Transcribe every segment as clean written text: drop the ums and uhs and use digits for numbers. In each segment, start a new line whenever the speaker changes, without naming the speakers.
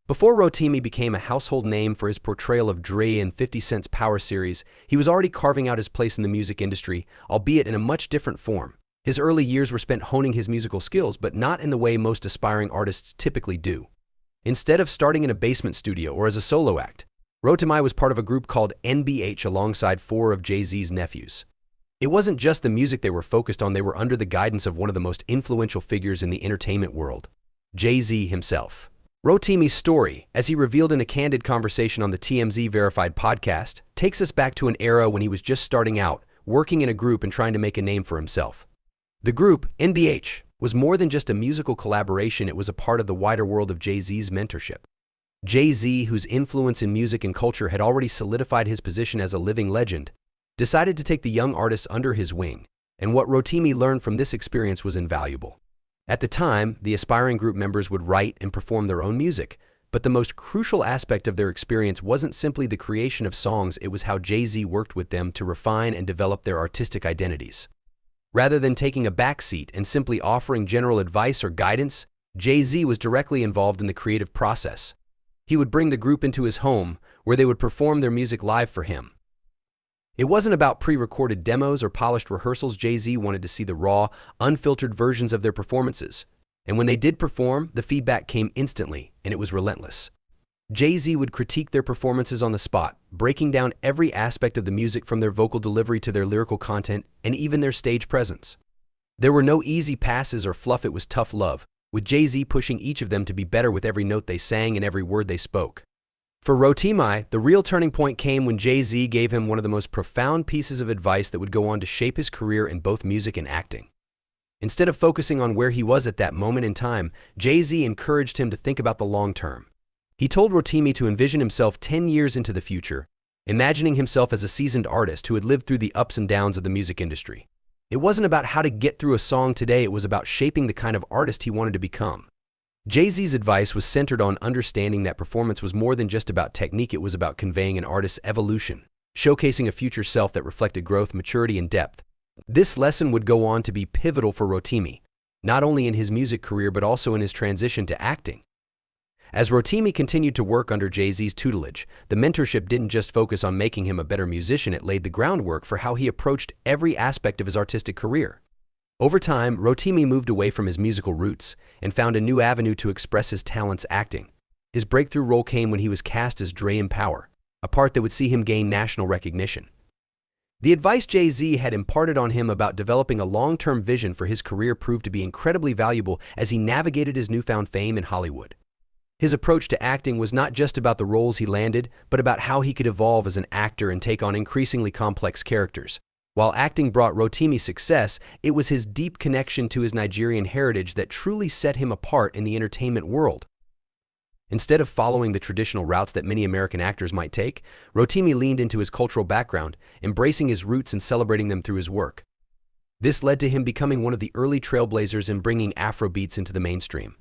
Before Rotimi became a household name for his portrayal of Dre in 50 Cent's Power series, he was already carving out his place in the music industry, albeit in a much different form. His early years were spent honing his musical skills, but not in the way most aspiring artists typically do. Instead of starting in a basement studio or as a solo act, Rotimi was part of a group called NBH alongside 4 of Jay-Z's nephews. It wasn't just the music they were focused on, they were under the guidance of one of the most influential figures in the entertainment world, Jay-Z himself. Rotimi's story, as he revealed in a candid conversation on the TMZ Verified podcast, takes us back to an era when he was just starting out, working in a group and trying to make a name for himself. The group, NBH, was more than just a musical collaboration, it was a part of the wider world of Jay-Z's mentorship. Jay-Z, whose influence in music and culture had already solidified his position as a living legend, decided to take the young artists under his wing, and what Rotimi learned from this experience was invaluable. At the time, the aspiring group members would write and perform their own music, but the most crucial aspect of their experience wasn't simply the creation of songs, it was how Jay-Z worked with them to refine and develop their artistic identities. Rather than taking a backseat and simply offering general advice or guidance, Jay-Z was directly involved in the creative process. He would bring the group into his home, where they would perform their music live for him. It wasn't about pre-recorded demos or polished rehearsals. Jay-Z wanted to see the raw, unfiltered versions of their performances. And when they did perform, the feedback came instantly, and it was relentless. Jay-Z would critique their performances on the spot, breaking down every aspect of the music from their vocal delivery to their lyrical content and even their stage presence. There were no easy passes or fluff, it was tough love, with Jay-Z pushing each of them to be better with every note they sang and every word they spoke. For Rotimi, the real turning point came when Jay-Z gave him one of the most profound pieces of advice that would go on to shape his career in both music and acting. Instead of focusing on where he was at that moment in time, Jay-Z encouraged him to think about the long term. He told Rotimi to envision himself 10 years into the future, imagining himself as a seasoned artist who had lived through the ups and downs of the music industry. It wasn't about how to get through a song today, it was about shaping the kind of artist he wanted to become. Jay-Z's advice was centered on understanding that performance was more than just about technique, it was about conveying an artist's evolution, showcasing a future self that reflected growth, maturity, and depth. This lesson would go on to be pivotal for Rotimi, not only in his music career but also in his transition to acting. As Rotimi continued to work under Jay-Z's tutelage, the mentorship didn't just focus on making him a better musician, it laid the groundwork for how he approached every aspect of his artistic career. Over time, Rotimi moved away from his musical roots and found a new avenue to express his talents, acting. His breakthrough role came when he was cast as Dre in Power, a part that would see him gain national recognition. The advice Jay-Z had imparted on him about developing a long-term vision for his career proved to be incredibly valuable as he navigated his newfound fame in Hollywood. His approach to acting was not just about the roles he landed, but about how he could evolve as an actor and take on increasingly complex characters. While acting brought Rotimi success, it was his deep connection to his Nigerian heritage that truly set him apart in the entertainment world. Instead of following the traditional routes that many American actors might take, Rotimi leaned into his cultural background, embracing his roots and celebrating them through his work. This led to him becoming one of the early trailblazers in bringing Afrobeats into the mainstream.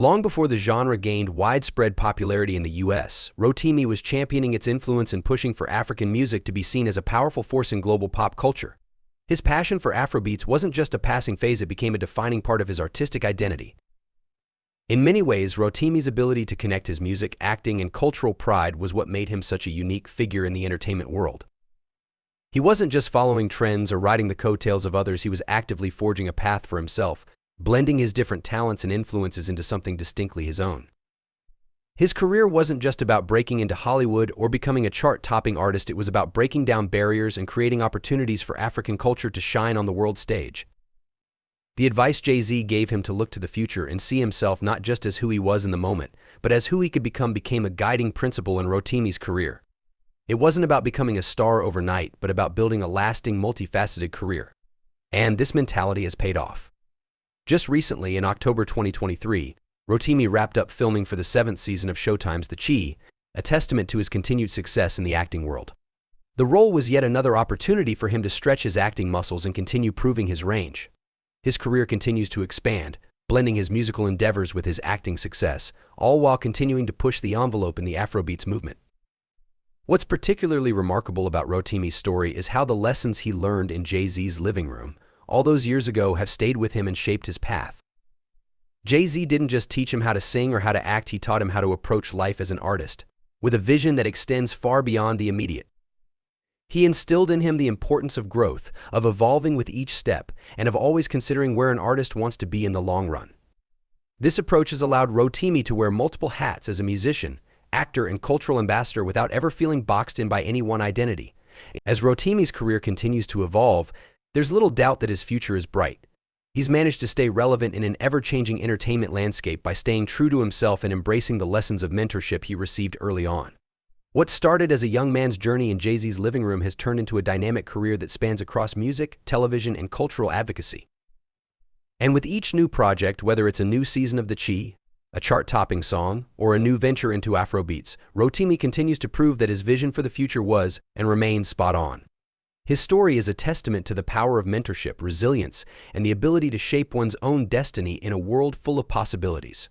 Long before the genre gained widespread popularity in the US, Rotimi was championing its influence and pushing for African music to be seen as a powerful force in global pop culture. His passion for Afrobeats wasn't just a passing phase, it became a defining part of his artistic identity. In many ways, Rotimi's ability to connect his music, acting, and cultural pride was what made him such a unique figure in the entertainment world. He wasn't just following trends or riding the coattails of others, he was actively forging a path for himself, blending his different talents and influences into something distinctly his own. His career wasn't just about breaking into Hollywood or becoming a chart-topping artist, it was about breaking down barriers and creating opportunities for African culture to shine on the world stage. The advice Jay-Z gave him to look to the future and see himself not just as who he was in the moment, but as who he could become became a guiding principle in Rotimi's career. It wasn't about becoming a star overnight, but about building a lasting, multifaceted career. And this mentality has paid off. Just recently, in October 2023, Rotimi wrapped up filming for the 7th season of Showtime's The Chi, a testament to his continued success in the acting world. The role was yet another opportunity for him to stretch his acting muscles and continue proving his range. His career continues to expand, blending his musical endeavors with his acting success, all while continuing to push the envelope in the Afrobeats movement. What's particularly remarkable about Rotimi's story is how the lessons he learned in Jay-Z's living room all those years ago have stayed with him and shaped his path. Jay-Z didn't just teach him how to sing or how to act, he taught him how to approach life as an artist, with a vision that extends far beyond the immediate. He instilled in him the importance of growth, of evolving with each step, and of always considering where an artist wants to be in the long run. This approach has allowed Rotimi to wear multiple hats as a musician, actor, and cultural ambassador without ever feeling boxed in by any one identity. As Rotimi's career continues to evolve, there's little doubt that his future is bright. He's managed to stay relevant in an ever-changing entertainment landscape by staying true to himself and embracing the lessons of mentorship he received early on. What started as a young man's journey in Jay-Z's living room has turned into a dynamic career that spans across music, television, and cultural advocacy. And with each new project, whether it's a new season of The Chi, a chart-topping song, or a new venture into Afrobeats, Rotimi continues to prove that his vision for the future was and remains spot on. His story is a testament to the power of mentorship, resilience, and the ability to shape one's own destiny in a world full of possibilities.